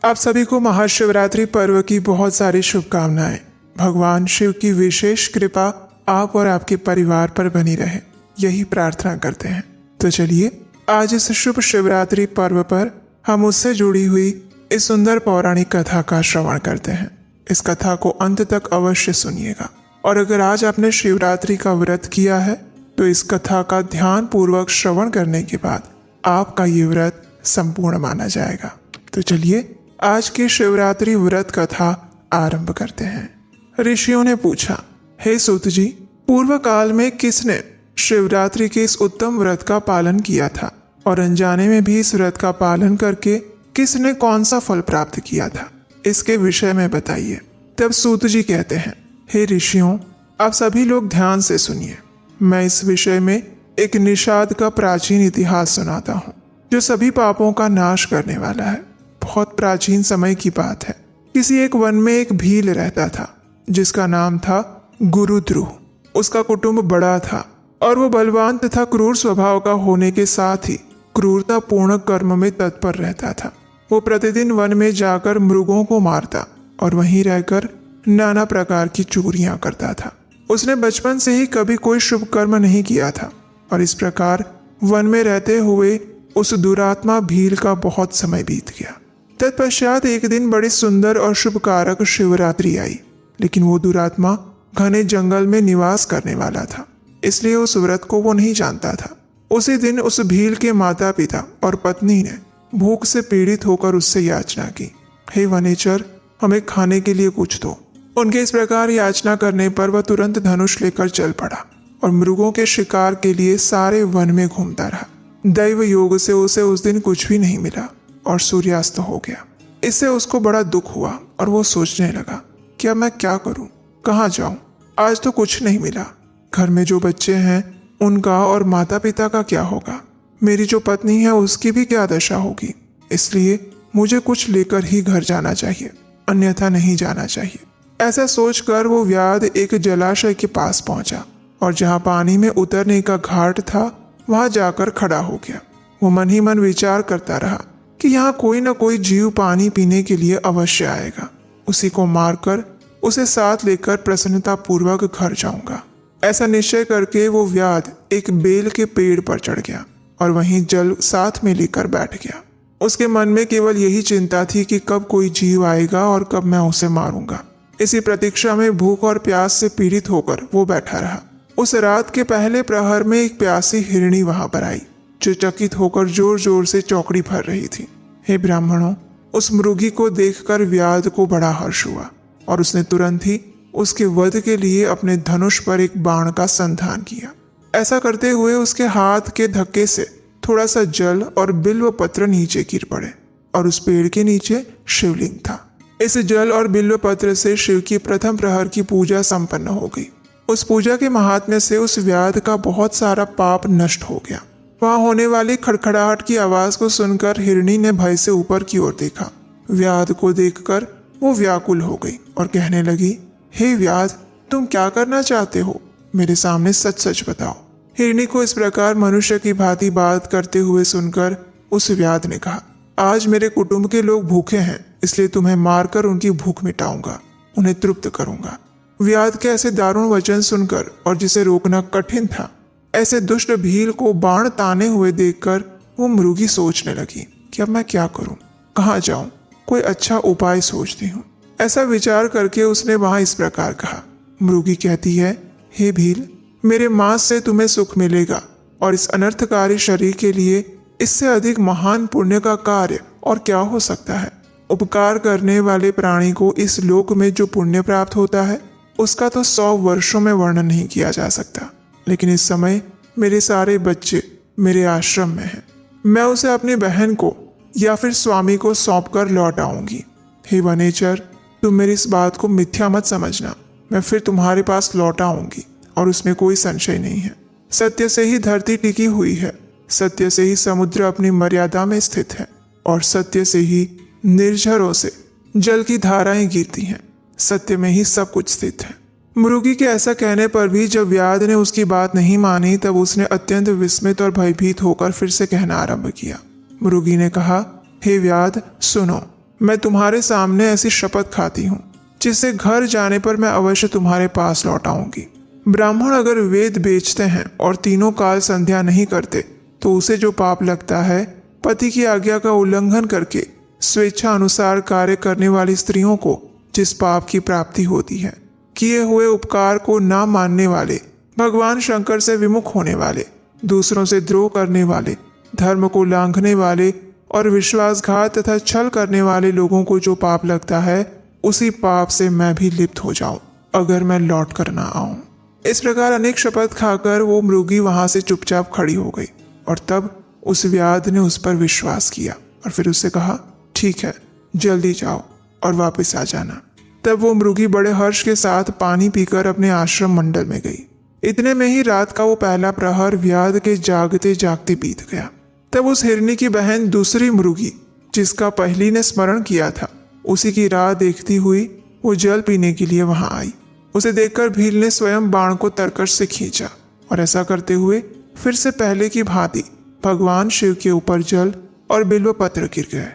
आप सभी को महाशिवरात्रि पर्व की बहुत सारी शुभकामनाएं। भगवान शिव की विशेष कृपा आप और आपके परिवार पर बनी रहे, यही प्रार्थना करते हैं। तो चलिए आज इस शुभ शिवरात्रि पर्व पर हम उससे जुड़ी हुई इस सुंदर पौराणिक कथा का श्रवण करते हैं। इस कथा को अंत तक अवश्य सुनिएगा और अगर आज आपने शिवरात्रि का व्रत किया है तो इस कथा का ध्यान पूर्वक श्रवण करने के बाद आपका ये व्रत संपूर्ण माना जाएगा। तो चलिए आज की शिवरात्रि व्रत कथा आरंभ करते हैं। ऋषियों ने पूछा, हे सूत जी, पूर्व काल में किसने शिवरात्रि के इस उत्तम व्रत का पालन किया था और अनजाने में भी इस व्रत का पालन करके किसने कौन सा फल प्राप्त किया था, इसके विषय में बताइए। तब सूत जी कहते हैं, हे ऋषियों, आप सभी लोग ध्यान से सुनिए। मैं इस विषय में एक निषाद का प्राचीन इतिहास सुनाता हूँ जो सभी पापों का नाश करने वाला है। बहुत प्राचीन समय की बात है। किसी एक वन में एक भील रहता था जिसका नाम था गुरुद्रुह। उसका कुटुंब बड़ा था और वो बलवान तथा क्रूर स्वभाव का होने के साथ ही क्रूरतापूर्ण कर्म में तत्पर रहता था। वो प्रतिदिन वन में जाकर मृगों को मारता और वहीं रहकर नाना प्रकार की चोरियां करता था। उसने बचपन से ही कभी कोई शुभ कर्म नहीं किया था और इस प्रकार वन में रहते हुए उस दुरात्मा भील का बहुत समय बीत गया। तत्पश्चात एक दिन बड़ी सुंदर और शुभकारक शिवरात्रि आई, लेकिन वो दुरात्मा घने जंगल में निवास करने वाला था, इसलिए उस व्रत को वो नहीं जानता था। उसी दिन उस भील के माता पिता और पत्नी ने भूख से पीड़ित होकर उससे याचना की, हे वनेचर, हमें खाने के लिए कुछ दो। उनके इस प्रकार याचना करने पर वह तुरंत धनुष लेकर चल पड़ा और मृगों के शिकार के लिए सारे वन में घूमता रहा। दैव योग से उसे उस दिन कुछ भी नहीं मिला और सूर्यास्त हो गया। इससे उसको बड़ा दुख हुआ और वो सोचने लगा कि अब मैं क्या करूं, कहाँ जाऊं, आज तो कुछ नहीं मिला। घर में जो बच्चे हैं उनका और माता पिता का क्या होगा, मेरी जो पत्नी है उसकी भी क्या दशा होगी। इसलिए मुझे कुछ लेकर ही घर जाना चाहिए, अन्यथा नहीं जाना चाहिए। ऐसा सोचकर वो व्याध एक जलाशय के पास पहुंचा और जहाँ पानी में उतरने का घाट था वहां जाकर खड़ा हो गया। वो मन ही मन विचार करता रहा कि यहाँ कोई न कोई जीव पानी पीने के लिए अवश्य आएगा। उसी को मारकर उसे साथ लेकर प्रसन्नता पूर्वक घर जाऊंगा। ऐसा निश्चय करके वो व्याध एक बेल के पेड़ पर चढ़ गया और वहीं जल साथ में लेकर बैठ गया। उसके मन में केवल यही चिंता थी कि कब कोई जीव आएगा और कब मैं उसे मारूंगा। इसी प्रतीक्षा में भूख और प्यास से पीड़ित होकर वो बैठा रहा। उस रात के पहले प्रहर में एक प्यासी हिरणी वहां पर आई जो चकित होकर जोर जोर से चौकड़ी भर रही थी। हे ब्राह्मणों, उस मृगी को देखकर व्याध को बड़ा हर्ष हुआ और उसने तुरंत ही उसके वध के लिए अपने धनुष पर एक बाण का संधान किया। ऐसा करते हुए उसके हाथ के धक्के से थोड़ा सा जल और बिल्व पत्र नीचे गिर पड़े और उस पेड़ के नीचे शिवलिंग था। इस जल और बिल्व पत्र से शिव की प्रथम प्रहर की पूजा संपन्न हो गई। उस पूजा के महात्म्य से उस व्याध का बहुत सारा पाप नष्ट हो गया। वहां होने वाली खड़खड़ाहट की आवाज को सुनकर हिरणी ने भय से ऊपर की ओर देखा। व्याध को देखकर वो व्याकुल हो गई और कहने लगी, हे व्याध, तुम क्या करना चाहते हो, मेरे सामने सच सच बताओ। हिरणी को इस प्रकार मनुष्य की भांति बात करते हुए सुनकर उस व्याध ने कहा, आज मेरे कुटुंब के लोग भूखे हैं, इसलिए तुम्हें मारकर उनकी भूख मिटाऊंगा, उन्हें तृप्त करूंगा। व्याध के ऐसे दारुण वचन सुनकर और जिसे रोकना कठिन था, ऐसे दुष्ट भील को बाण ताने हुए देखकर वो मृगी सोचने लगी कि अब मैं क्या करूं, कहाँ जाऊं, कोई अच्छा उपाय सोचती हूँ। ऐसा विचार करके उसने वहां इस प्रकार कहा। मृगी कहती है, हे भील, मेरे मांस से तुम्हें सुख मिलेगा और इस अनर्थकारी शरीर के लिए इससे अधिक महान पुण्य का कार्य और क्या हो सकता है। उपकार करने वाले प्राणी को इस लोक में जो पुण्य प्राप्त होता है उसका तो 100 वर्षों में वर्णन नहीं किया जा सकता। लेकिन इस समय मेरे सारे बच्चे मेरे आश्रम में हैं। मैं उसे अपनी बहन को या फिर स्वामी को सौंपकर लौट आऊंगी। हे वनेचर, तुम मेरी इस बात को मिथ्या मत समझना। मैं फिर तुम्हारे पास लौट आऊंगी और उसमें कोई संशय नहीं है। सत्य से ही धरती टिकी हुई है, सत्य से ही समुद्र अपनी मर्यादा में स्थित है और सत्य से ही निर्झरों से जल की धाराएं गिरती हैं। सत्य में ही सब कुछ स्थित है। मृगी के ऐसा कहने पर भी जब व्याध ने उसकी बात नहीं मानी तब उसने अत्यंत विस्मित और भयभीत होकर फिर से कहना आरंभ किया। मृगी ने कहा, हे व्याध, सुनो, मैं तुम्हारे सामने ऐसी शपथ खाती हूँ जिससे घर जाने पर मैं अवश्य तुम्हारे पास लौट आऊंगी। ब्राह्मण अगर वेद बेचते हैं और तीनों काल संध्या नहीं करते तो उसे जो पाप लगता है, पति की आज्ञा का उल्लंघन करके स्वेच्छा अनुसार कार्य करने वाली स्त्रियों को जिस पाप की प्राप्ति होती है, किए हुए उपकार को ना मानने वाले, भगवान शंकर से विमुख होने वाले, दूसरों से द्रोह करने वाले, धर्म को लांघने वाले और विश्वासघात तथा छल करने वाले लोगों को जो पाप लगता है, उसी पाप से मैं भी लिप्त हो जाऊं अगर मैं लौट कर ना आऊं। इस प्रकार अनेक शपथ खाकर वो मृगी वहां से चुपचाप खड़ी हो गई और तब उस व्याध ने उस पर विश्वास किया और फिर उससे कहा, ठीक है, जल्दी जाओ और वापस आ जाना। तब वो मृगी बड़े हर्ष के साथ पानी पीकर अपने आश्रम मंडल में गई। इतने में ही रात का वो पहला प्रहर व्याध के जागते जागते बीत गया। तब उस हिरनी की बहन दूसरी मृगी, जिसका पहली ने स्मरण किया था, उसी की राह देखती हुई वो जल पीने के लिए वहां आई। उसे देखकर भील ने स्वयं बाण को तरकश से खींचा और ऐसा करते हुए फिर से पहले की भांति भगवान शिव के ऊपर जल और बिल्व पत्र गिर गए।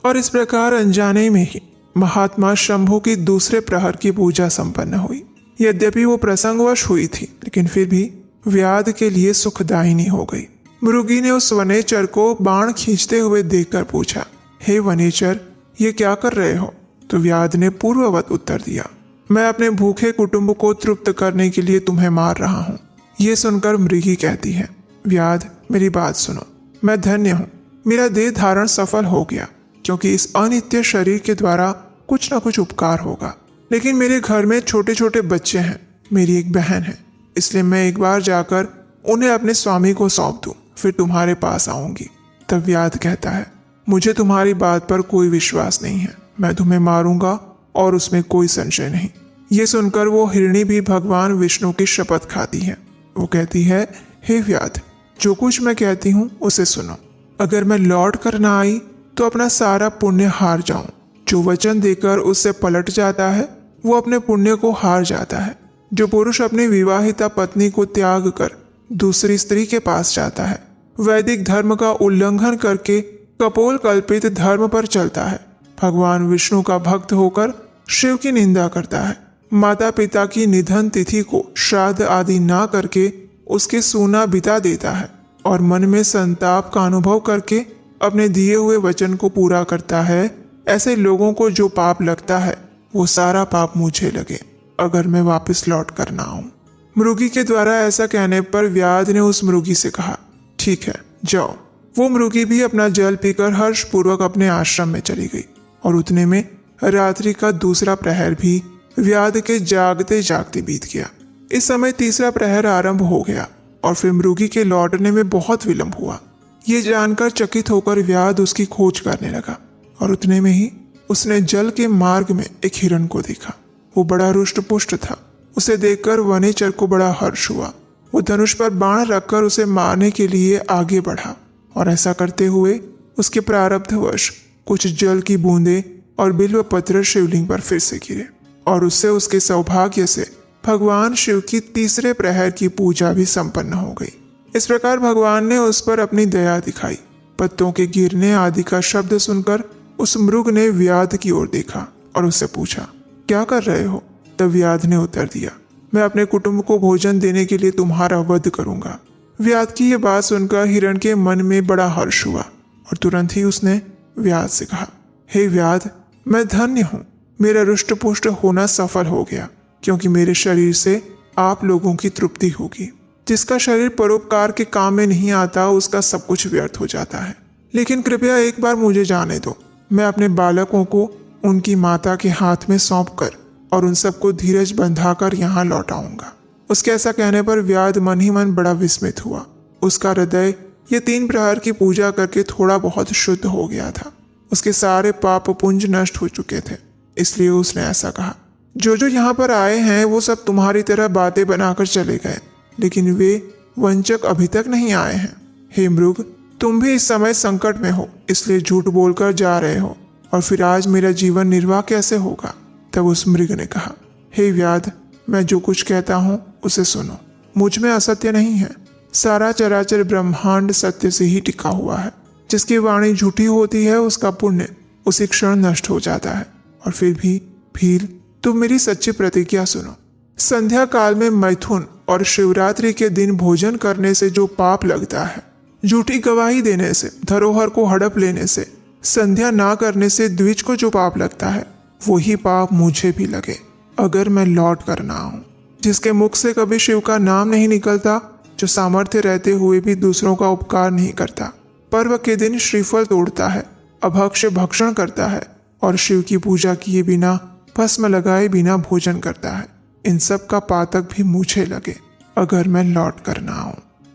और इस प्रकार अनजाने में ही महात्मा शंभु की दूसरे प्रहर की पूजा संपन्न हुई। यद्यपि वो प्रसंगवश हुई थी, लेकिन फिर भी व्याध के लिए सुखदायिनी हो गई। मृगी ने उस वनेचर को बाण खींचते हुए देखकर पूछा, हे वनेचर, ये क्या कर रहे हो? तो व्याध ने पूर्ववत उत्तर दिया, मैं अपने भूखे कुटुंब को तृप्त करने के लिए तुम्हें मार रहा हूँ। ये सुनकर मृगी कहती है, व्याध, मेरी बात सुनो, मैं धन्य हूँ, मेरा देह धारण सफल हो गया, क्योंकि इस अनित्य शरीर के द्वारा कुछ न कुछ उपकार होगा। लेकिन मेरे घर में छोटे छोटे बच्चे हैं, मेरी एक बहन है, इसलिए मैं एक बार जाकर उन्हें अपने स्वामी को सौंप दूं, फिर तुम्हारे पास आऊंगी। तब व्याध कहता है, मुझे तुम्हारी बात पर कोई विश्वास नहीं है, मैं तुम्हें मारूंगा और उसमें कोई संशय नहीं। ये सुनकर वो हिरणी भी भगवान विष्णु की शपथ खाती है। वो कहती है, हे व्याध, जो कुछ मैं कहती हूँ उसे सुनो। अगर मैं लौट कर ना आई तो अपना सारा पुण्य हार जाऊं। जो वचन देकर उससे पलट जाता है वो अपने पुण्य को हार जाता है। जो पुरुष अपनी विवाहिता पत्नी को त्याग कर दूसरी स्त्री के पास जाता है, वैदिक धर्म का उल्लंघन करके कपोल कल्पित धर्म पर चलता है, भगवान विष्णु का भक्त होकर शिव की निंदा करता है, माता पिता की निधन तिथि को श्राद्ध आदि ना करके उसके सूना बिता देता है और मन में संताप का अनुभव करके अपने दिए हुए वचन को पूरा करता है, ऐसे लोगों को जो पाप लगता है वो सारा पाप मुझे लगे अगर मैं वापस लौट कर ना आऊं। मृगी के द्वारा ऐसा कहने पर व्याध ने उस मृगी से कहा, ठीक है, जाओ। वो मृगी भी अपना जल पीकर हर्षपूर्वक अपने आश्रम में चली गई और उतने में रात्रि का दूसरा प्रहर भी व्याध के जागते जागते बीत गया। इस समय तीसरा प्रहर आरंभ हो गया और फिर मृगी के लौटने में बहुत विलंब हुआ। ये जानकर चकित होकर व्याध उसकी खोज करने लगा और उतने में ही उसने जल के मार्ग में एक हिरण को देखा। वो बड़ा रुष्ट पुष्ट था। उसे देखकर वनेचर को बड़ा हर्ष हुआ। वो धनुष पर बाण रखकर उसे मारने के लिए आगे बढ़ा और ऐसा करते हुए उसके प्रारब्धवश कुछ जल की बूंदें और बिल्व पत्र शिवलिंग पर फिर से गिरे और उससे उसके सौभाग्य से भगवान शिव की तीसरे प्रहर की पूजा भी संपन्न हो गई। इस प्रकार भगवान ने उस पर अपनी दया दिखाई। पत्तों के गिरने आदि का शब्द सुनकर उस मृग ने व्याध की ओर देखा और उससे पूछा, क्या कर रहे हो? तब व्याध ने उत्तर दिया, मैं अपने कुटुंब को भोजन देने के लिए तुम्हारा वध करूंगा। व्याध की यह बात सुनकर हिरण के मन में बड़ा हर्ष हुआ और तुरंत ही उसने व्याध से कहा, हे व्याध, मैं धन्य हूँ, मेरा रुष्ट पुष्ट होना सफल हो गया, क्योंकि मेरे शरीर से आप लोगों की तृप्ति होगी। जिसका शरीर परोपकार के काम में नहीं आता उसका सब कुछ व्यर्थ हो जाता है। लेकिन कृपया एक बार मुझे जाने दो, मैं अपने बालकों को उनकी माता के हाथ में सौंपकर और उन सबको धीरज बंधाकर यहाँ लौट आऊंगा। उसके ऐसा कहने पर व्याध मन ही मन बड़ा विस्मित हुआ। उसका हृदय ये 3 प्रहर की पूजा करके थोड़ा बहुत शुद्ध हो गया था। उसके सारे पाप पुंज नष्ट हो चुके थे, इसलिए उसने ऐसा कहा, जो जो यहाँ पर आए हैं वो सब तुम्हारी तरह बातें बनाकर चले गए, लेकिन वे वंचक अभी तक नहीं आए हैं। हे मृग, तुम भी इस समय संकट में हो, इसलिए झूठ बोलकर जा रहे हो, और फिर आज मेरा जीवन निर्वाह कैसे होगा? तब उस मृग ने कहा, हे व्याध, मैं जो कुछ कहता हूँ उसे सुनो। मुझ में असत्य नहीं है। सारा चराचर ब्रह्मांड सत्य से ही टिका हुआ है। जिसकी वाणी झूठी होती है उसका पुण्य उसी क्षण नष्ट हो जाता है। और फिर भी भील, तुम मेरी सच्ची प्रतिज्ञा सुनो। संध्या काल में मैथुन और शिवरात्रि के दिन भोजन करने से जो पाप लगता है, झूठी गवाही देने से, धरोहर को हड़प लेने से, संध्या ना करने से द्विज को जो पाप लगता है, वही पाप मुझे भी लगे अगर मैं लौट कर ना आऊं। जिसके मुख से कभी शिव का नाम नहीं निकलता, जो सामर्थ्य रहते हुए भी दूसरों का उपकार नहीं करता, पर्व के दिन श्रीफल तोड़ता है, अभक्ष्य भक्षण करता है और शिव की पूजा किए बिना, भस्म लगाए बिना भोजन करता है, इन सब का पातक भी मुझे लगे अगर मैं लौट कर ना आऊं।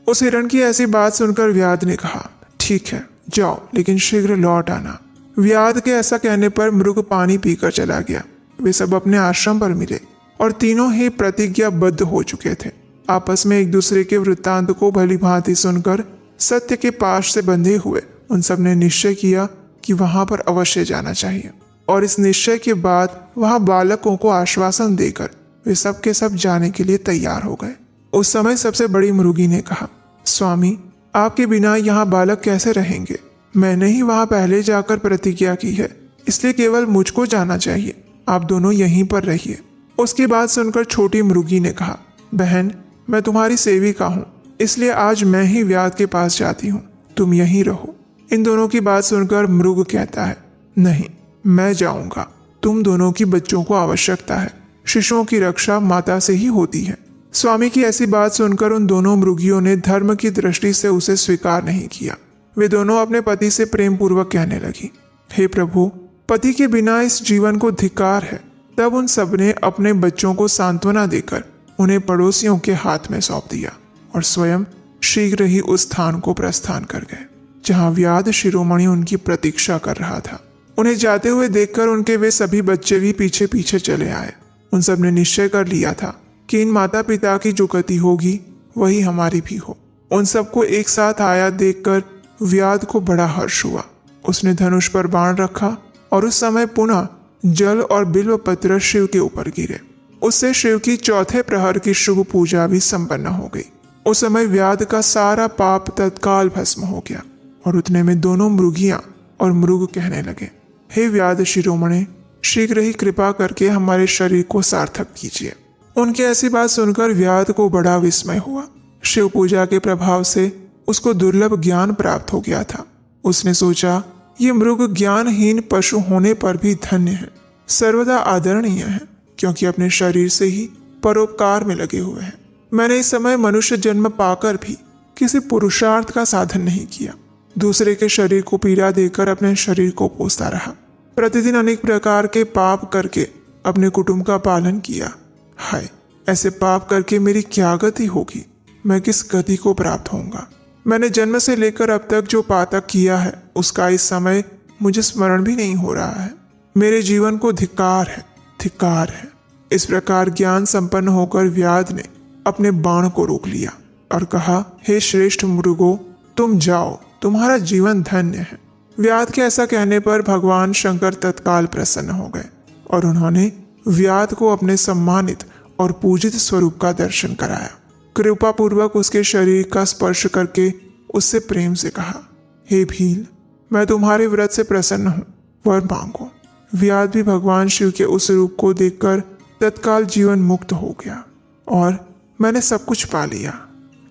उस हिरण की ऐसी बात सुनकर व्याध ने कहा, ठीक है जाओ, लेकिन शीघ्र लौट आना। व्याध के ऐसा कहने पर मृग पानी पीकर चला गया। वे सब अपने आश्रम पर मिले और तीनों ही प्रतिज्ञाबद्ध हो चुके थे। आपस में एक दूसरे के वृत्तांत को भली भांति सुनकर सत्य के पाश से बंधे हुए उन सब ने निश्चय किया कि वहां पर अवश्य जाना चाहिए। और इस निश्चय के बाद वहां बालकों को आश्वासन देकर वे सब के सब जाने के लिए तैयार हो गए। उस समय सबसे बड़ी मृगी ने कहा, स्वामी, आपके बिना यहाँ बालक कैसे रहेंगे? मैंने ही वहां पहले जाकर प्रतिज्ञा की है, इसलिए केवल मुझको जाना चाहिए। आप दोनों यहीं पर रहिए। उसकी बात सुनकर छोटी मृगी ने कहा, बहन, मैं तुम्हारी सेविका हूँ, इसलिए आज मैं ही व्याध के पास जाती हूँ, तुम यहीं रहो। इन दोनों की बात सुनकर मृग कहता है, नहीं, मैं जाऊंगा। तुम दोनों की बच्चों को आवश्यकता है, शिशुओं की रक्षा माता से ही होती है। स्वामी की ऐसी बात सुनकर उन दोनों मृगियों ने धर्म की दृष्टि से उसे स्वीकार नहीं किया। वे दोनों अपने पति से प्रेम पूर्वक कहने लगी, हे प्रभु, पति के बिना इस जीवन को धिक्कार है। तब उन सबने अपने बच्चों को सांत्वना देकर उन्हें पड़ोसियों के हाथ में सौंप दिया और स्वयं शीघ्र ही उस स्थान को प्रस्थान कर गए जहां व्याध शिरोमणि उनकी प्रतीक्षा कर रहा था। उन्हें जाते हुए देखकर उनके वे सभी बच्चे भी पीछे पीछे चले आए। उन सब ने निश्चय कर लिया था कि इन माता पिता की जो गति होगी वही हमारी भी हो। उन सबको एक साथ आया देखकर व्याध को बड़ा हर्ष हुआ। उसने धनुष पर बाण रखा और उस समय पुनः जल और बिल्व पत्र शिव के ऊपर गिरे। उससे शिव की चौथे प्रहर की शुभ पूजा भी संपन्न हो गई। उस समय व्याध का सारा पाप तत्काल भस्म हो गया और उतने में दोनों मृगियां और मृग कहने लगे, हे व्याध शिरोमणे, शीघ्र ही कृपा करके हमारे शरीर को सार्थक कीजिए। उनकी ऐसी बात सुनकर व्याध को बड़ा विस्मय हुआ। शिव पूजा के प्रभाव से उसको दुर्लभ ज्ञान प्राप्त हो गया था। उसने सोचा, ये मृग ज्ञानहीन पशु होने पर भी धन्य है, सर्वदा आदरणीय है, क्योंकि अपने शरीर से ही परोपकार में लगे हुए हैं। मैंने इस समय मनुष्य जन्म पाकर भी किसी पुरुषार्थ का साधन नहीं किया। दूसरे के शरीर को पीड़ा देकर अपने शरीर को पोसता रहा। प्रतिदिन अनेक प्रकार के पाप करके अपने कुटुंब का पालन किया। हाय, ऐसे पाप करके मेरी क्या गति होगी? मैं किस गति को प्राप्त होऊंगा? मैंने जन्म से लेकर अब तक जो पातक किया है उसका इस समय मुझे स्मरण भी नहीं हो रहा है। मेरे जीवन को धिक्कार है, धिक्कार है। इस प्रकार ज्ञान संपन्न होकर व्याध ने अपने बाण को रोक लिया और कहा, हे श्रेष्ठ मृगो, तुम जाओ, तुम्हारा जीवन धन्य है। व्याध के ऐसा कहने पर भगवान शंकर तत्काल प्रसन्न हो गए और उन्होंने व्याध को अपने सम्मानित और पूजित स्वरूप का दर्शन कराया। कृपा पूर्वक उसके शरीर का स्पर्श करके उससे प्रेम से कहा, हे भील, मैं तुम्हारे व्रत से प्रसन्न हूँ, वर मांगो। व्याध भी भगवान शिव के उस रूप को देखकर तत्काल जीवन मुक्त हो गया और मैंने सब कुछ पा लिया,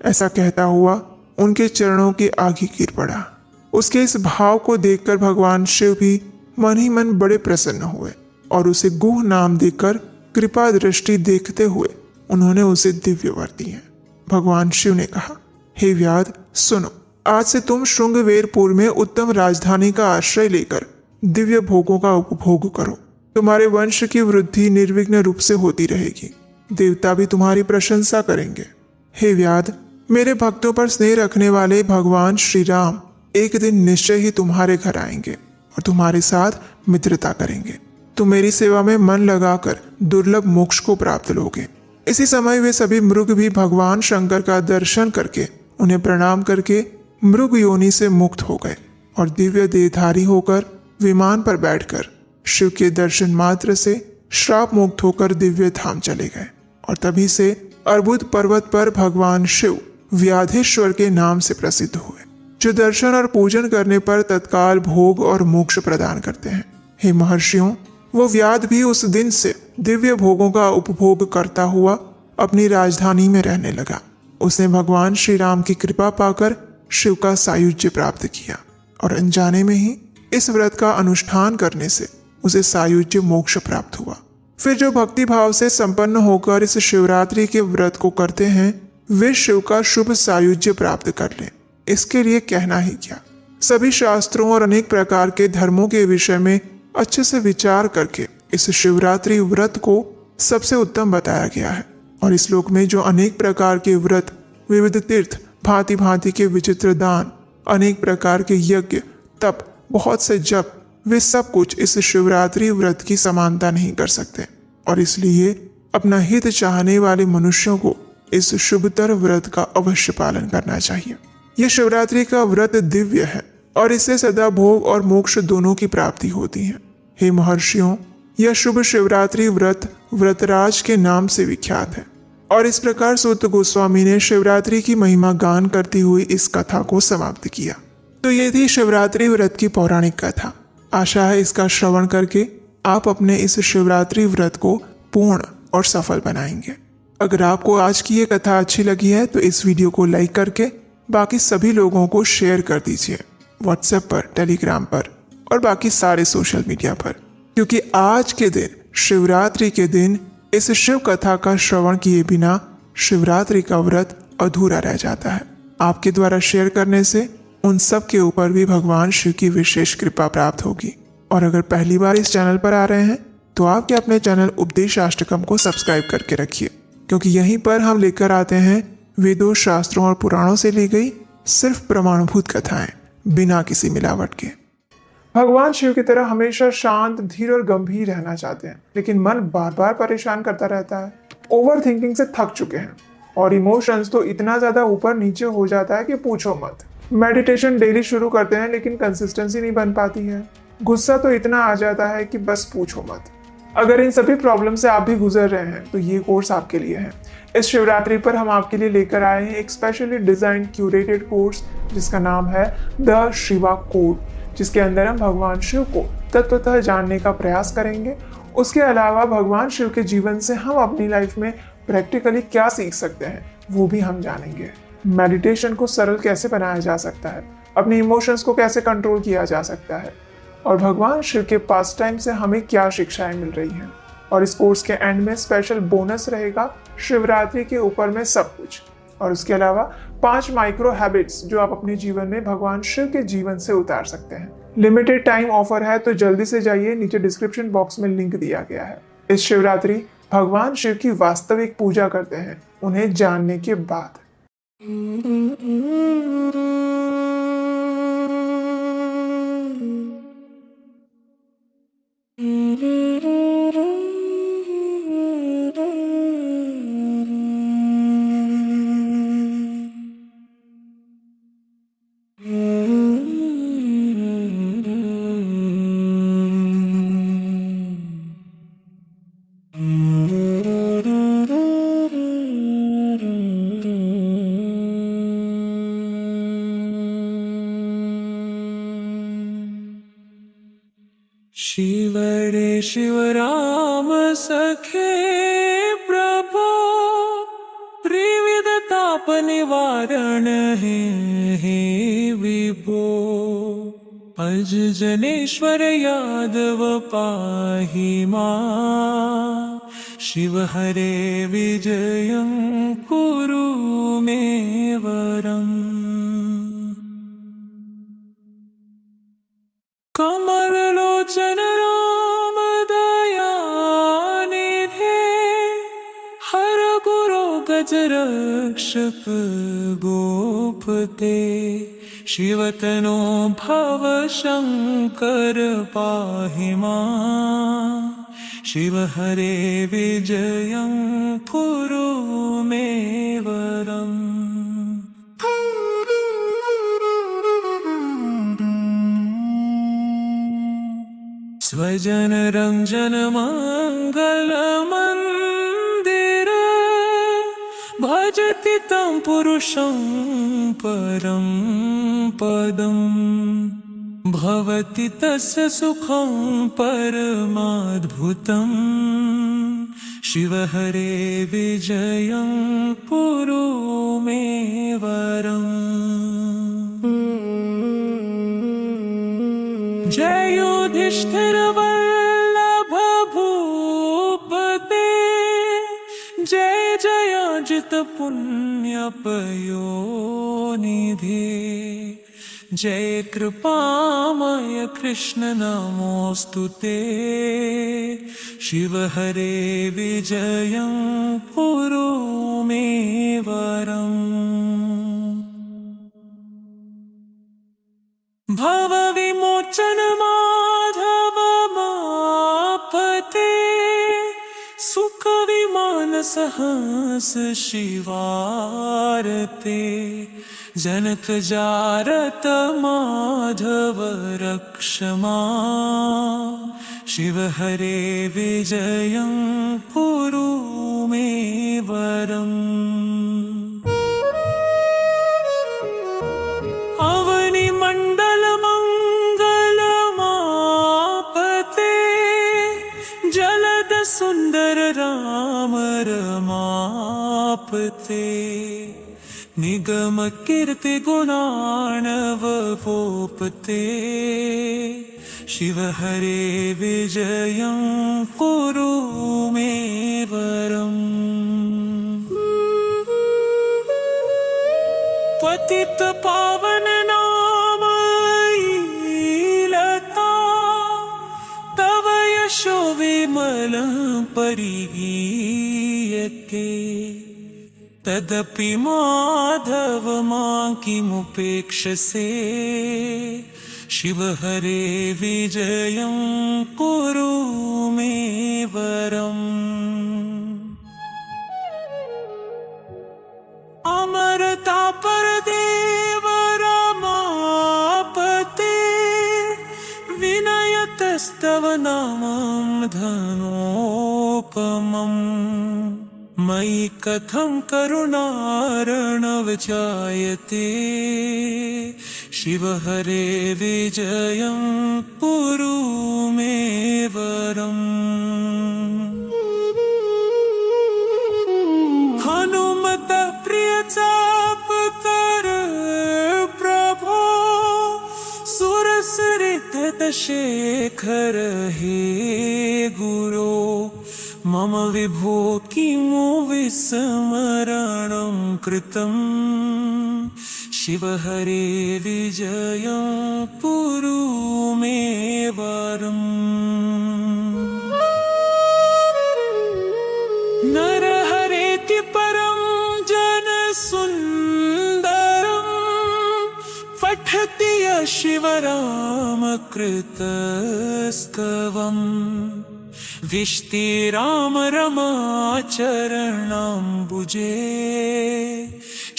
ऐसा कहता हुआ उनके चरणों के आगे गिर पड़ा। उसके इस भाव को देखकर भगवान शिव भी मन ही मन बड़े प्रसन्न हुए और उसे गुह नाम देकर कृपा दृष्टि देखते हुए उन्होंने उसे दिव्य वर दिए। भगवान शिव ने कहा, हे व्याध, सुनो, आज से तुम श्रृंगवेरपुर में उत्तम राजधानी का आश्रय लेकर दिव्य भोगों का उपभोग करो। तुम्हारे वंश की वृद्धि निर्विघ्न रूप से होती रहेगी। देवता भी तुम्हारी प्रशंसा करेंगे। हे व्याध, मेरे भक्तों पर स्नेह रखने वाले भगवान श्री राम एक दिन निश्चय ही तुम्हारे घर आएंगे और तुम्हारे साथ मित्रता करेंगे। तुम मेरी सेवा में मन लगाकर दुर्लभ मोक्ष को प्राप्त लोगे। इसी समय वे सभी मृग भी भगवान शंकर का दर्शन करके उन्हें प्रणाम करके मृग योनि से मुक्त हो गए और दिव्य देहधारी होकर विमान पर बैठकर शिव के दर्शन मात्र से श्राप मुक्त होकर दिव्य धाम चले गए। और तभी से अर्बुद पर्वत पर भगवान शिव व्याधेश्वर के नाम से प्रसिद्ध हुए जो दर्शन और पूजन करने पर तत्काल भोग और मोक्ष प्रदान करते हैं। हे महर्षियों, वो व्याध भी उस दिन से दिव्य भोगों का उपभोग करता हुआ अपनी राजधानी में रहने लगा। उसने भगवान श्री राम की कृपा पाकर शिव का सायुज्य प्राप्त किया और अनजाने में ही इस व्रत का अनुष्ठान करने से उसे सायुज्य मोक्ष प्राप्त हुआ। फिर जो भक्ति भाव से संपन्न होकर इस शिवरात्रि के व्रत को करते हैं, वे शिव का शुभ सायुज्य प्राप्त कर लें। इसके लिए कहना ही क्या, सभी शास्त्रों और अनेक प्रकार के धर्मों के विषय में अच्छे से विचार करके इस शिवरात्रि व्रत को सबसे उत्तम बताया गया है। और इस श्लोक में जो अनेक प्रकार के व्रत, विविध तीर्थ, भांति भांति के विचित्र दान, अनेक प्रकार के यज्ञ, तप, बहुत से जप, वे सब कुछ इस शिवरात्रि व्रत की समानता नहीं कर सकते। और इसलिए अपना हित चाहने वाले मनुष्यों को इस शुभतर व्रत का अवश्य पालन करना चाहिए। यह शिवरात्रि का व्रत दिव्य है और इससे सदा भोग और मोक्ष दोनों की प्राप्ति होती है। हे महर्षियों, यह शुभ शिवरात्रि व्रत व्रतराज के नाम से विख्यात है। और इस प्रकार सूत गोस्वामी ने शिवरात्रि की महिमा गान करती हुई इस कथा को समाप्त किया। तो ये थी शिवरात्रि व्रत की पौराणिक कथा। आशा है इसका श्रवण करके आप अपने इस शिवरात्रि व्रत को पूर्ण और सफल बनाएंगे। अगर आपको आज की ये कथा अच्छी लगी है तो इस वीडियो को लाइक करके बाकी सभी लोगों को शेयर कर दीजिए, व्हाट्सएप पर, टेलीग्राम पर और बाकी सारे सोशल मीडिया पर, क्योंकि आज के दिन, शिवरात्रि के दिन, इस शिव कथा का श्रवण किए बिना शिवरात्रि का व्रत अधूरा रह जाता है। आपके द्वारा शेयर करने से उन सब के ऊपर भी भगवान शिव की विशेष कृपा प्राप्त होगी। और अगर पहली बार इस चैनल पर आ रहे हैं तो आपके अपने चैनल उपदेशाष्टकम को सब्सक्राइब करके रखिए, क्योंकि यहीं पर हम लेकर आते हैं वेदों, शास्त्रों और पुराणों से ली गई सिर्फ प्रमाणभूत कथाएं, बिना किसी मिलावट के। भगवान शिव की तरह हमेशा शांत, धीर और गंभीर रहना चाहते हैं, लेकिन मन बार बार परेशान करता रहता है। ओवर थिंकिंग से थक चुके हैं और इमोशंस तो इतना ज्यादा ऊपर नीचे हो जाता है कि पूछो मत। मेडिटेशन डेली शुरू करते हैं लेकिन कंसिस्टेंसी नहीं बन पाती है। गुस्सा तो इतना आ जाता है कि बस पूछो मत। अगर इन सभी प्रॉब्लम से आप भी गुजर रहे हैं तो ये कोर्स आपके लिए है। इस शिवरात्रि पर हम आपके लिए लेकर आए हैं एक स्पेशली डिजाइन क्यूरेटेड कोर्स जिसका नाम है द शिवा कोड, जिसके अंदर हम भगवान शिव को तत्वतः जानने का प्रयास करेंगे। उसके अलावा भगवान शिव के जीवन से हम अपनी लाइफ में प्रैक्टिकली क्या सीख सकते हैं वो भी हम जानेंगे। मेडिटेशन को सरल कैसे बनाया जा सकता है, अपने इमोशंस को कैसे कंट्रोल किया जा सकता है और भगवान शिव के पास टाइम से हमें क्या शिक्षाएं मिल रही हैं। और इस कोर्स के एंड में स्पेशल बोनस रहेगा शिवरात्रि के ऊपर में सब कुछ। और उसके अलावा 5 माइक्रो हैबिट्स जो आप अपने जीवन में भगवान शिव के जीवन से उतार सकते हैं। लिमिटेड टाइम ऑफर है तो जल्दी से जाइए, नीचे डिस्क्रिप्शन बॉक्स में लिंक दिया गया है। इस शिवरात्रि भगवान शिव की वास्तविक पूजा करते हैं उन्हें जानने के बाद। शिव रे शिव राम सखे प्रभो, त्रिविध ताप निवारण हे विभो। अज जनेश्वर यादव पाहि मां, शिव हरे विजयं कुरु मे वरम्। कमल लोचन राम दयानिधे, हर गुरु गज रक्षक गोपते। शिवतनो भव शंकर पाहि मां, शिव हरे विजयं कुरु मे वरम्। स्वजन रंजन मंगल मंदिर, भज भजति तं पुरुषं परं पदम् भवति तस्य सुखं परमाद्भुतम् शिव हरे विजयं कुरु मे वरम्। जय युधिष्ठिर वल्लभ भूपते जय जयाजित पुण्य पयोनिधे जय कृपामय कृष्ण नमोस्तुते शिव हरे विजयं कुरु मे वरम्। भव विमोचन माधव मापते सुख विमान सहस शिवारते जनक जारत माधव रक्षमा शिव हरे विजयं कुरु मे वरम्। अवनि मंडल मंगल मापते जलद सुंदर राम रमापते निगम कीर्ति गुणाणव पोपते शिव हरे विजयं कुरु मे वरम्। पतित पावन नाम लता तव यशो विमल परिगीयते तदपि माधव मां किमुपेक्षसे शिव हरे विजयं कुरु मे वरम्। अमरता पर देव रमापते विनयतस्तव नामं धनोपमम् मयि कथं करुणार्णव जायते शिव हरे विजयं कुरु मे वरम्। हनुमत प्रिय चाप कर प्रभो सुरसरित शेखर हे गुरो मम विभो किमु विस्मरणं कृतम् शिव हरे विजयं कुरु मे वरम्। नरहरेति परं जन सुन्दरं पठति शिव राम कृतस्तवम् विष्टि राम रमाचरणाम्बुजे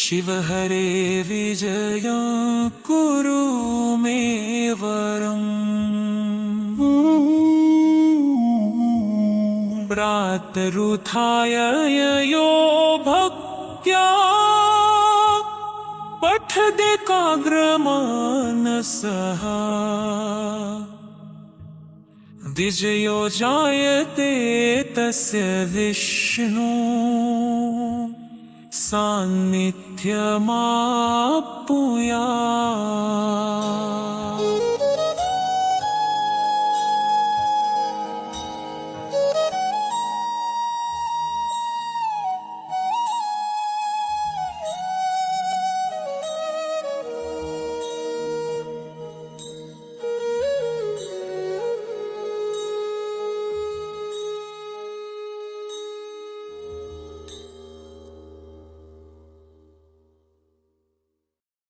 शिव हरे विजयं कुरु मे वरम्। प्रातरुत्थाय यो भक्त्या पठदेकाग्रमानसः द्विजयो जायते तस्य विष्णु सान्निध्यमाप्नुयात्।